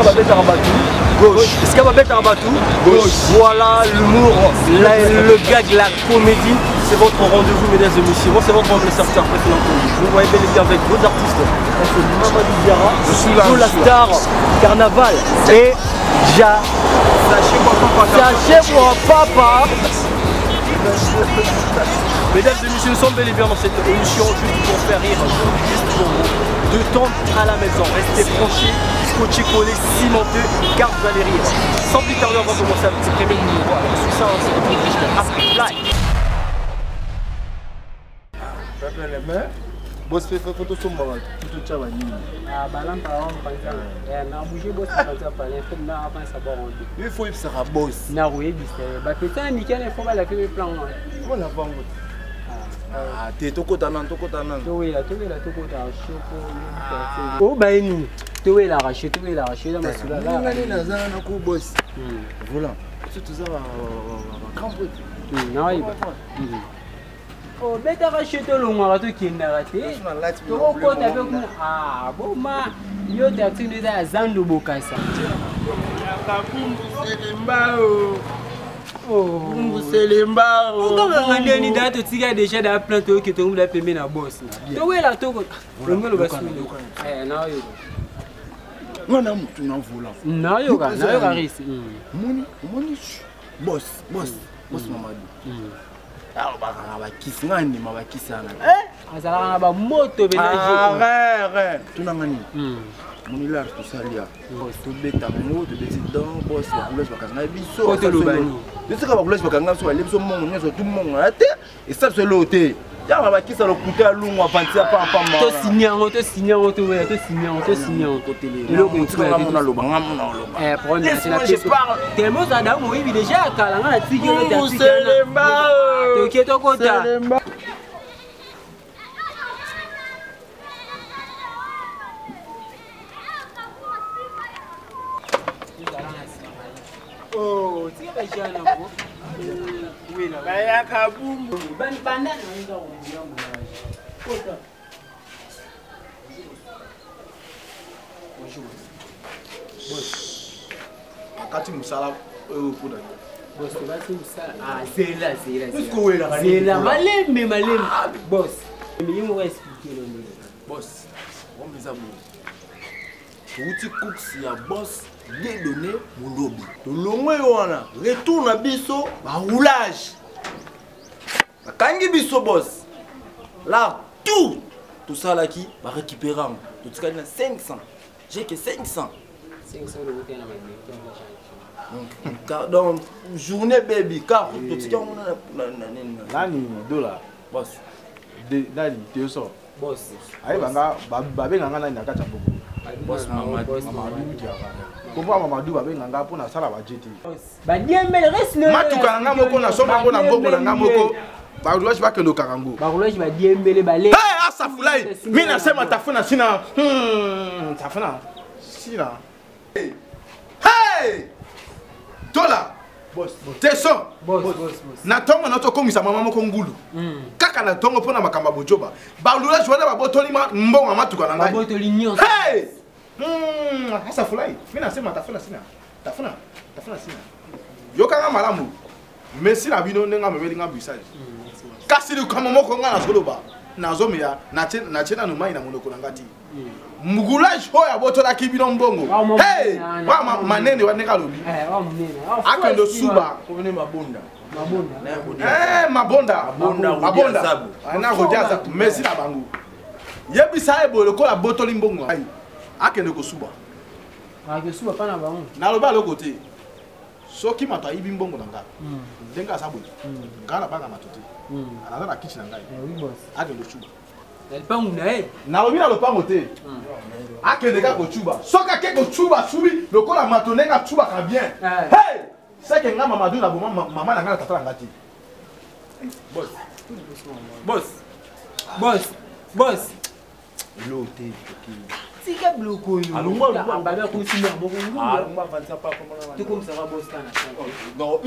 Babette Arbatou. Gauche. Babette Arbatou. Gauche. Voilà l'humour, le gag, la comédie. C'est votre rendez-vous, mesdames et messieurs. Moi, c'est votre remplaçant star préféré. Vous voyez bel et bien avec vos artistes. C'est Mamadou Diarra, la star, Carnaval et Sachez-moi papa. Mesdames et messieurs, nous sommes bel et bien dans cette émission juste pour faire rire, juste pour vous détendre à la maison. Restez branchés, scotchés, collés, cimentés, car vous allez rire. Sans plus tarder, on va commencer avec ce premier numéro. Alors, sur ça, c'est le plus de Afrique. Boss fait photo sur moi, tout ça va ni. Ah balan par on pense na bouger boss pense pas les faut na avant ça bon. Il faut il sera boss. Na oui biste ba peut-être nickel il faut la faire plan. On la vend. Ah t'es toko tanan. To oui la to ta choco. Oh ba ni. To oui la racheter dans ma soula là. Ngani na za na ko boss. Voilà. Tout ça va camper. Non il va. Oh, mais t'as racheté le mois qui est raté. Ah, bon, ma, yo t'as tenu à Zando Bokassa. Oh, c'est les mbao. Pourquoi on a dit que tu as déjà dans la plante qui tombe la payé na boss. Tu vois là, tu vois. Le monde va se eh, non, yo. On a mutu na volant. Non, yo, risque. Moni, boss Mamadou. Alors, bakisi ngani mabakisi ana. Azala na ba moto benaji. Arrête. Tunangani. Moni là tout ça là. To beta mo de beti dans boss la couleur bakanga biso. Kote lobani. Je sais que la couleur bakanga so aller biso mongo nyeso tout mongo ate et ça c'est l'auté. Ya bakisa le couteau lungu avancer pas ma. To signer to signer côté les. Le contrat na lobanga na loba. Problème c'est la question. Tellement ça da moi déjà kalanga na tiki na tiki. C'est les mbao. Toki to kota. Oh, tu as déjà un peu. Oui, là. Bah, il y a Kaboum. Bonne banane. Bonjour. Boss. Akati musala pour Boss, tu vas tout ça. Ah, c'est là. C'est là. Malem. Boss. Mais il me expliquer le mot. Boss. On les a bon. Outi cooks ya boss dédonné mon lobby. Longwe wana retourne à biso ba roulage. Kangi biso boss. Là tout ça là qui va récupérer. Tout ça là 500. J'ai que 500. 500 euros na Donc journée baby car tout ça on a nani dollar boss. Nani tu sors boss. Ayi banga babenganga nani nakata boko. Boss Mamadou. Pourquoi Mamadou babenganga pour na sala ba jeti. Ba diembele reste le. Matuka nga moko na soma ngo na mbongo na nga moko. Ba roulage ba kendo karango. Ba roulage ba diembele ba le. Hey asafulai. Mimi nasema tafuna sina. Tafuna. Sina. Hey! Tola! Boss. Teso! Boss. Na tongo na tokomisa mama moko ngulu. Kaka na tongo pona makamba bojoba. Ba lula jwana ba botoli mbongo matuka na ngai. Ba botoli nyonso. Hey! Asa fulai. Mina sema tafuna sina. Tafuna sina. Yokanga malamu. Merci na bino ndenga mebeli nga bisage. Kasi lu kama moko nga na soloba. Nazomia na chena no mai na monoko na ngati. Mugulage hoya botola kibino mbongo. Hey! Wa manene wa neka lobi. Wa munene. Akendo suba Kone mabonda. Mabonda. Ana rojaza merci na bango. Yebisa ebo lokola botoli mbongo. Ai. Akendo ko suba. Ke suba pana bango. Na loba lokote. Soki mata ibi mbongo na nga. Denga sabo. Ngala banga matote. Ana na kitchen na ngai. Oui boss. Akendo suba. Elle pas munae. Na lobi na lopango te. Akende ka ko chuba. Soka ke ko chuba subi lokola matone nga chuba ka bien. Hey! C'est que nga Mamadou na maman na nga tata na ngati. Boss. L'auté. Tika bloko yo. Alungwa baba ko sima moko ngulu. Alungwa vanza pa comme là. Tu comme ça va boss kana. Non,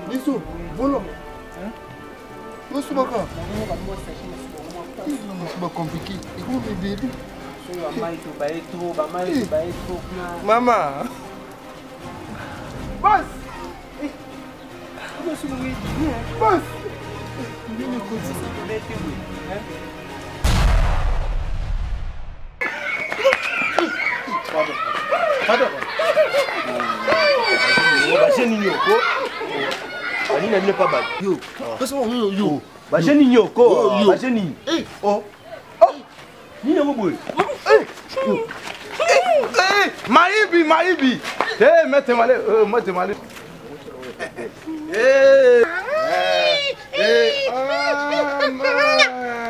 Isso, volou. Isso bacana. Isso bacana compliqué. E como bebê? Mama. Bas. Bas. Pardon. Ani na pas bad. Yo. Yo. Ba jeni nyoko. Ba jeni. Oh. Ni na moboy. Maibi. Mete male.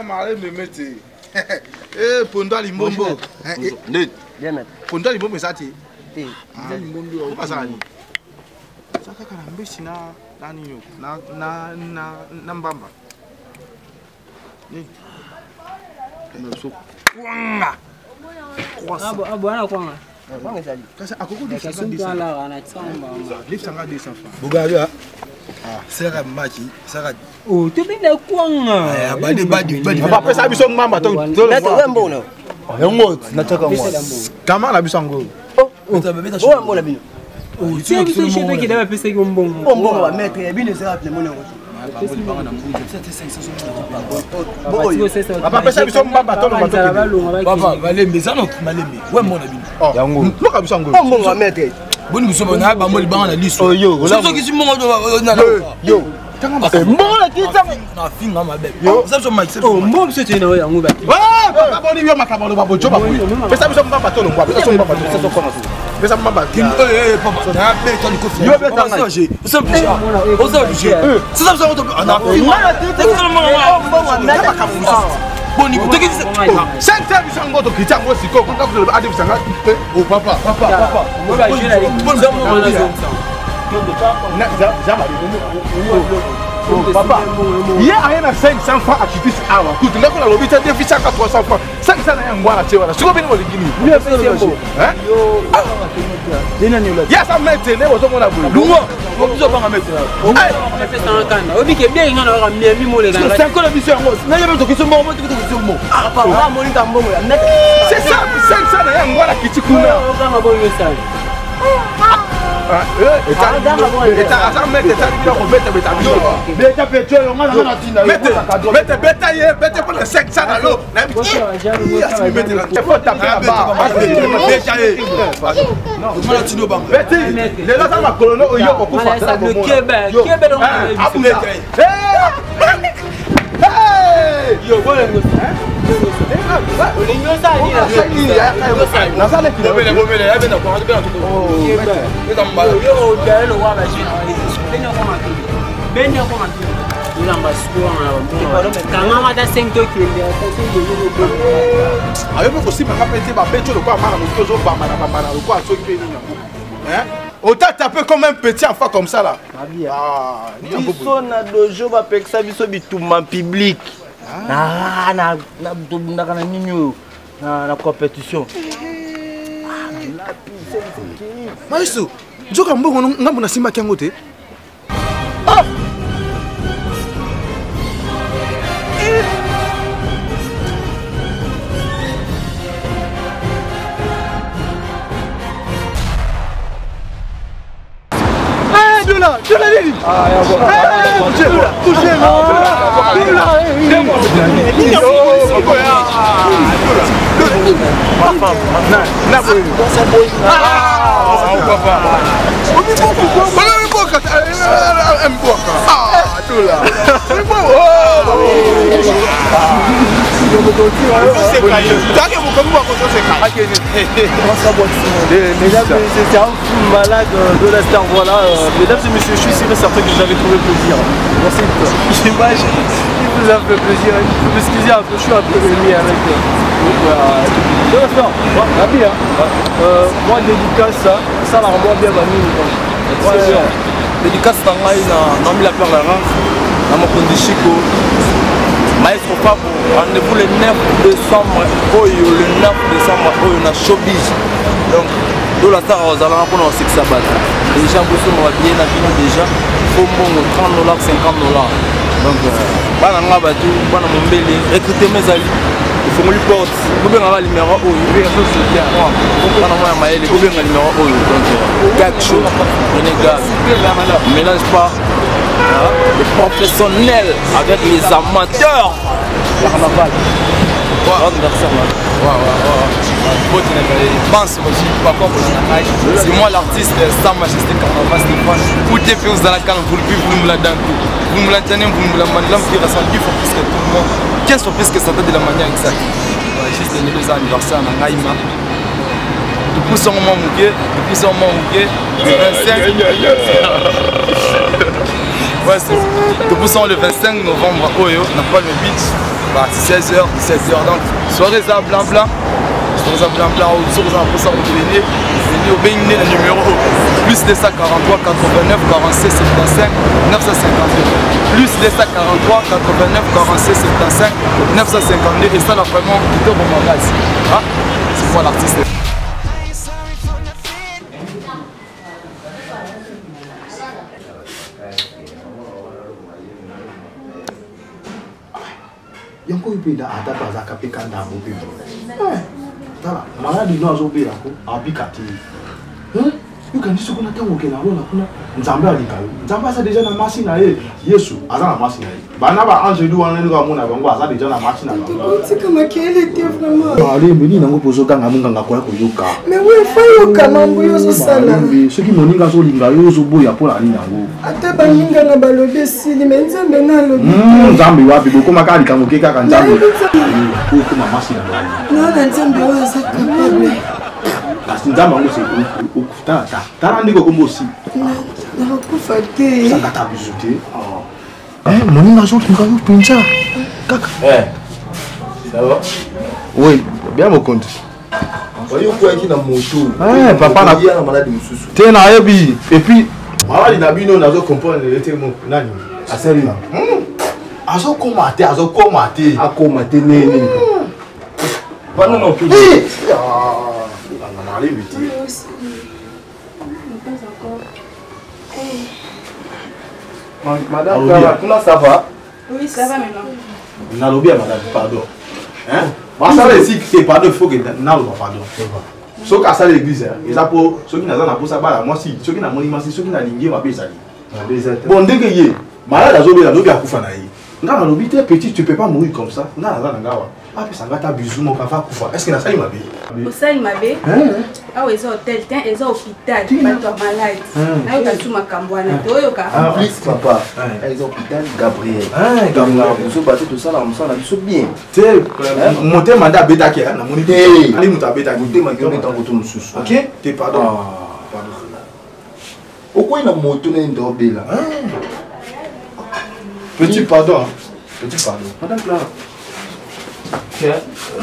Male me mete. Ponda limbombo. Net. Bien mettre. Ponda limbombo sati. Limbombo o pasani. Saka kana mbesi na nani na mbamba. Ni. Na so kwanga. Bwana kwanga. Kwanga zali. Kasa akoko de Kasumba la ana tsamba. Lift sanga 200 francs. Bugaga. Saka machi, saka. Oh, tu bina kwanga. Badi. Papa pesa biso ngamba to. Nata wembo no. Yango nataka mwa. Kama na biso ngo. Oh, mbona bino. Oh, tu biso chete ki daba pesa ki mbongo. Mbongo wa maître, bino sera na mona ngoto. Papa pesa biso mbamba to no. Papa, malembe zano malembe. Ouais mon abi. Yango. Loka biso ngo. Mbongo wa maître. Boni biso bana ba moli banga na liso. Oh yo, so ki simongo na. Yo. Mbona kita na finga mabe. Ça so Mike. Oh, mbongo biso tena wa yango ba. Ah, papa boni yo makabalo babo joba. Pesa biso mbamba to no. Pesa mbamba to. Pesa koma so. Pesa mbamba. Papa, na be to ni kofi. Yo be tanga. Ça obligé. On s'est obligé. Ça so na finga. Mbongo wa maître. Boni ko teki. Sente biso ngo to kita ngo siko. Ko ka ko adi biso nga. Oh papa. Mo ba jina ni. Bon zamu na zo. Papa, hier rien à 500 francs à Kitis Awa. Écoute, là qu'on a l'obité de fils à 300 francs. 500 à Ngwana, tu vois. C'est combien de guinées? Oui, c'est bon. Hein? Il y a ça mettre, les autres on a voulu. Lungo, on peut pas mettre là. On a fait ça en canne. Obi ke bien ngana ra mi mo le ngana. C'est encore la mission. N'a jamais to question bon, to question bon. Ah papa, on a moni ta mbongo ya maître. C'est ça, 500 à Ngwana Kitikuna. On va bon message. Autant taper comme un petit enfant comme ça là. Biso na dojo ba peksa biso bitumba public. Na nini na compétition. Maïso, Joka mbongo ngambo na simba kiango te. là. C'est un fou malade de la star, voilà. Mesdames et messieurs, je suis sûr et certain que vous avez trouvé plaisir. Dans cette image, il vous a fait plaisir. Il faut m'excuser un peu, je suis un peu ému avec de la star, rapide, moi dédicace ça la rend bien mamie. Dédicace à Nami la Perle à mon Chico. Maestro Papo, rendez-vous le 9 décembre, le 9 décembre, on a showbiz. Donc, dans la star, on va prendre un sexe à battre. Les gens vous bien déjà, il faut $30, $50. Donc, banana batou, banana mombele, recruter mes amis. Il faut lui porte. Vous bien avoir le numéro où il vient sur le terrain. Banana moi maël, vous bien le numéro où donc quelque chose. Prenez gaz. Mélange pas les professionnels avec les amateurs. Carnaval. C'est moi l'artiste Sa Majesté Carnaval Stéphane. Vous êtes fait aux Alakan, vous me la donnez. Vous me la tenez, vous me la mandez. Vous êtes ressenti pour plus que tout le monde. Quelle surprise que ça donne de la manière exacte. Juste les anniversaires à Naïma. Depuis son moment mouillé, le 25. Ouais, depuis son le 25 novembre, Oyo, n'a pas le beach. 16h, 17h, donc soirée à blanc-blanc. Soirée à blanc-blanc, soirée à pour ça, vous venez au Bénin, le numéro plus de 143, 89, 46, 75, 952. Plus de 143, 89, 46, 75, 952. Et ça, là, vraiment, tout bon bagage. Ah, c'est quoi l'artiste? Yanko ipenda atapa za kapeka ndambo pembo. Tala, maladi no azobela ko abikati. Ukandiso kuna tango kena rona kuna nzambe alikayo. Nzambe asa deja na machine na ye. Yesu aza na machine na ye. Bana ba ange du wana ngo mona bango aza deja na machine na bango. Tika makele te vraiment. Ale mbeni nango pozo kanga munga ngakoya koyoka. Mais ouais, faut yoka mambo yozo sala. Soki moninga zo linga yozo boya pona ni nango. Ata baninga na balobe sili mais nzambe na lobi. Nzambe wapi boko makali kango keka ka nzambe. Ko kuma machine na bango. Na nzambe wa za capable. Kasi nzambe ngo se okutata. Tala ndiko kombosi. Na kufa te. Ça kata bizuté. Moninga zo linga yo penza. Kaka. Ça va? Oui, bien mon compte. Voyez quoi qui na moto. Papa na bien malade mususu. Te na yebi et puis malade na bino nazo comprendre le terme nani. Aselina. Azo komate akoma nene. Bana non plus. On allait vite. Madame, comment ça va? Oui, ça va maintenant. Nalobi madame, pardon. Hein? Ça ici c'est pardon, il faut que naloba pardon. So ka ça l'église, ils a pour ceux qui n'ont pas pour ça bala moi si ceux qui n'ont pas ceux qui n'ont lingué ma pesa. Bon dès que y malade azobela dobi akufa na yi. Nga nalobi te petit tu peux pas mourir comme ça. Nga na ngawa. Ah puis ça va ta bizu mon kafa kufa. Est-ce que na ça il m'a bé? Au sein mabé. Ah oui, ils hôtel, ils hôpital, pas toi malade. Ah oui, tu m'as cambouana. En plus papa, ils ont hôpital Gabriel. Gabriel, vous battez tout ça là, on s'en a vu bien. Tu monter mandat beta qui na moni. Ali muta beta goûter ma gueule dans votre mususu. OK? T'es pardon. Pardon. Pourquoi il a moto na ndobé là? Petit pardon. Petit pardon. Madame Clara. Ok.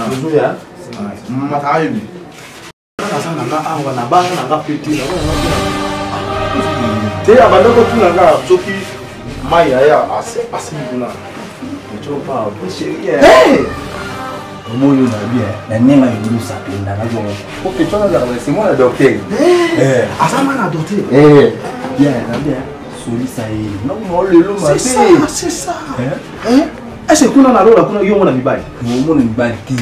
Bonjour ya. Matayi. Asa nanga awa na bana nanga petit na bana. Te abandoko tu nanga soki maya ya asi kuna. Tu parles. Hey! Moyo na bien. Na nenga yulu sapenda na jongo. OK, tu vas regarder, c'est moi le docteur. Asa mana docteur. Bien, bien. Soli ça est. Non, le loup m'a fait. C'est ça. Est-ce que kuna na rola kuna yo mona mibai? Mona mibai ti.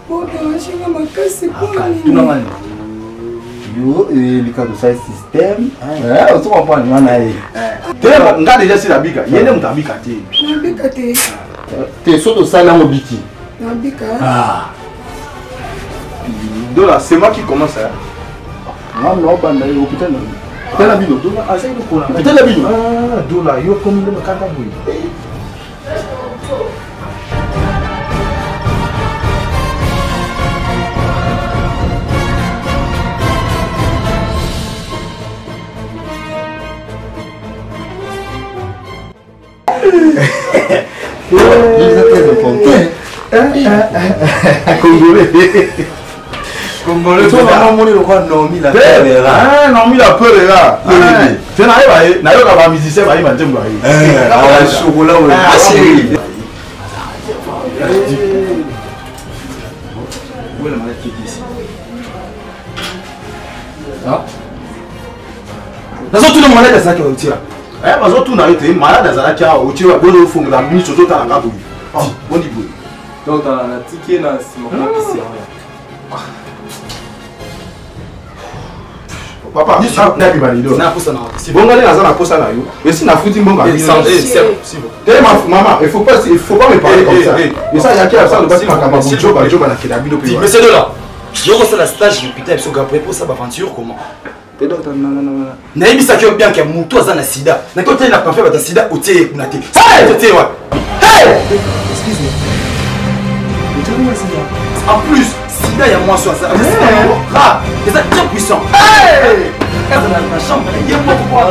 Bon, je vais makasi kwa nini? Tu n'as yo likado ça système. On se comprend na ye. Tellement nga déjà si la bika, yene mutabika te. Nabika te. Te soto sala mobiki. Nabika. Donc là, c'est moi qui commence. Non, non, banda hôpital. Tela bino, dola, ah, c'est le cola. Tela bino. Ah, dola, yo comme le makanda boy. C'est très important. Congolais. Congolais. Tu vas monnaie le quoi Nomi la peur est là. Ah, Nomi la peur est là. Tu n'as pas eu, n'a eu qu'à musicien, bah il m'a dit bah. Ah, chocolat ou ah chérie. Où est la mallette qui est ici? Ah. Dans tout le monde est ça qui est tiré. Eh, parce que tout n'a été malade dans la kia au tir, bon au fond de la minute surtout dans la gabu. Oh, bon dit bon. Donc dans la ticket là, c'est mon papa qui sert. Papa, ça n'a pas dit. Na posa na. Si bon gars là posa là yo. Mais si na foutu bon gars. Maman, il faut pas me parler comme ça. Mais ça y a qui a ça le bas ma kamba joba na kila bino pe. Mais c'est de là. Je reçois la stage répété sur Gabriel pour ça aventure comment? Naïbi ça qui est bien qu'il y a mon toit à sida. N'a quand il n'a pas fait votre sida au thé na thé. Hey! Excuse-moi. En plus, sida il y a moins sur ça. Ah, c'est ça très puissant. Hey! Quand on a la chambre, il y a pas pourquoi.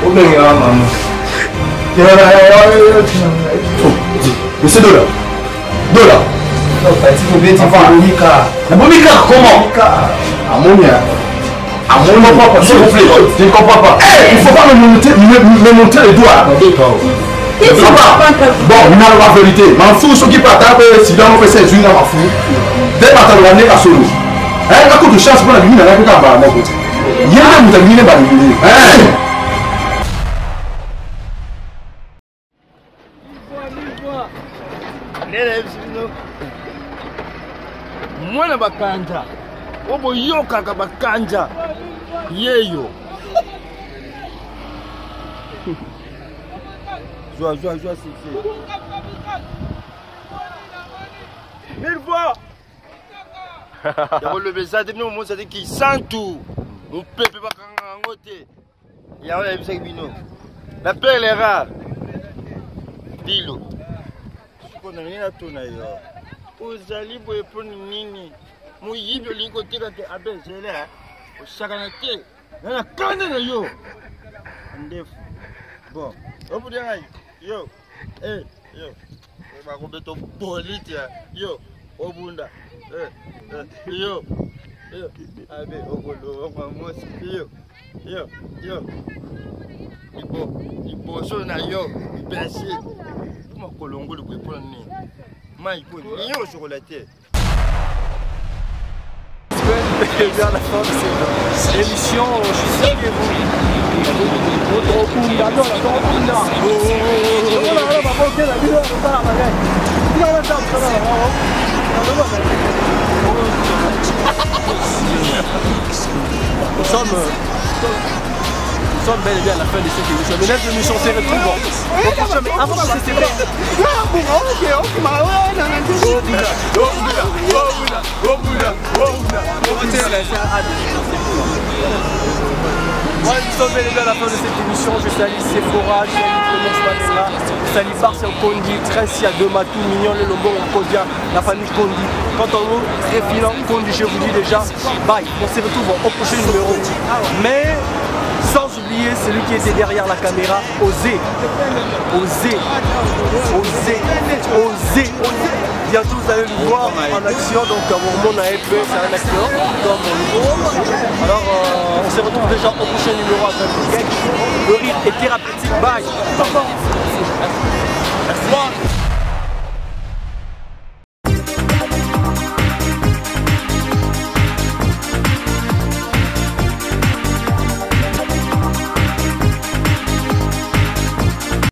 Oh mais maman. Mais c'est $2. Non, petit faut bien Monica. Monica comment? Ammonia. Ammonia papa, s'il vous plaît. Je ne comprends pas. Il faut pas me monter les doigts. Bon, il n'a pas la vérité. M'en fous, ceux qui partent, si dans mon PC, je n'en m'en fous. Dès que tu as l'année à solo. Un coup de chance pour la mine, on a pas à mon côté. Il y a un peu de mine à l'huile. Mwana bakanja obo yokaka bakanja yeyo joie c'est mille fois relever ça depuis moment ça dit qui sent tout mon peuple bakanga ngote ya wala bisaki bino la perle est rare dilo kona nina tuna yo ozali boye poni nini moyibi olingi koteka te abezele osakana te nana kanda na yo ndefu bon obude ngai yo yo bakobeta oboli te yo obunda yo abe okolonga mosi yo liboso na yo pesi makolongoli boye mpona nini mai poni niyo chocolate. Vers la fin de cette émission, je suis sûr que vous nous sommes bel et bien à la fin de cette émission. Mais là, je me suis retrouvé. Avant que c'était pas. Nous sommes bel et bien à la fin de cette émission. Je salue Sephora, je salue Clémence Mandela, je salue Marcel Kondi, Tracy Adematou, Mignon, le Lombo, Kodia, la famille Kondi. Quant à vous, très filant, Kondi, je vous dis déjà, bye. On se retrouve au prochain numéro. Mais sans oublier celui qui était derrière la caméra, Osé. Bientôt vous allez le voir en action, donc mon AFP c'est un acteur comme alors on se retrouve déjà au prochain numéro avec le rire est thérapeutique, bye. Merci.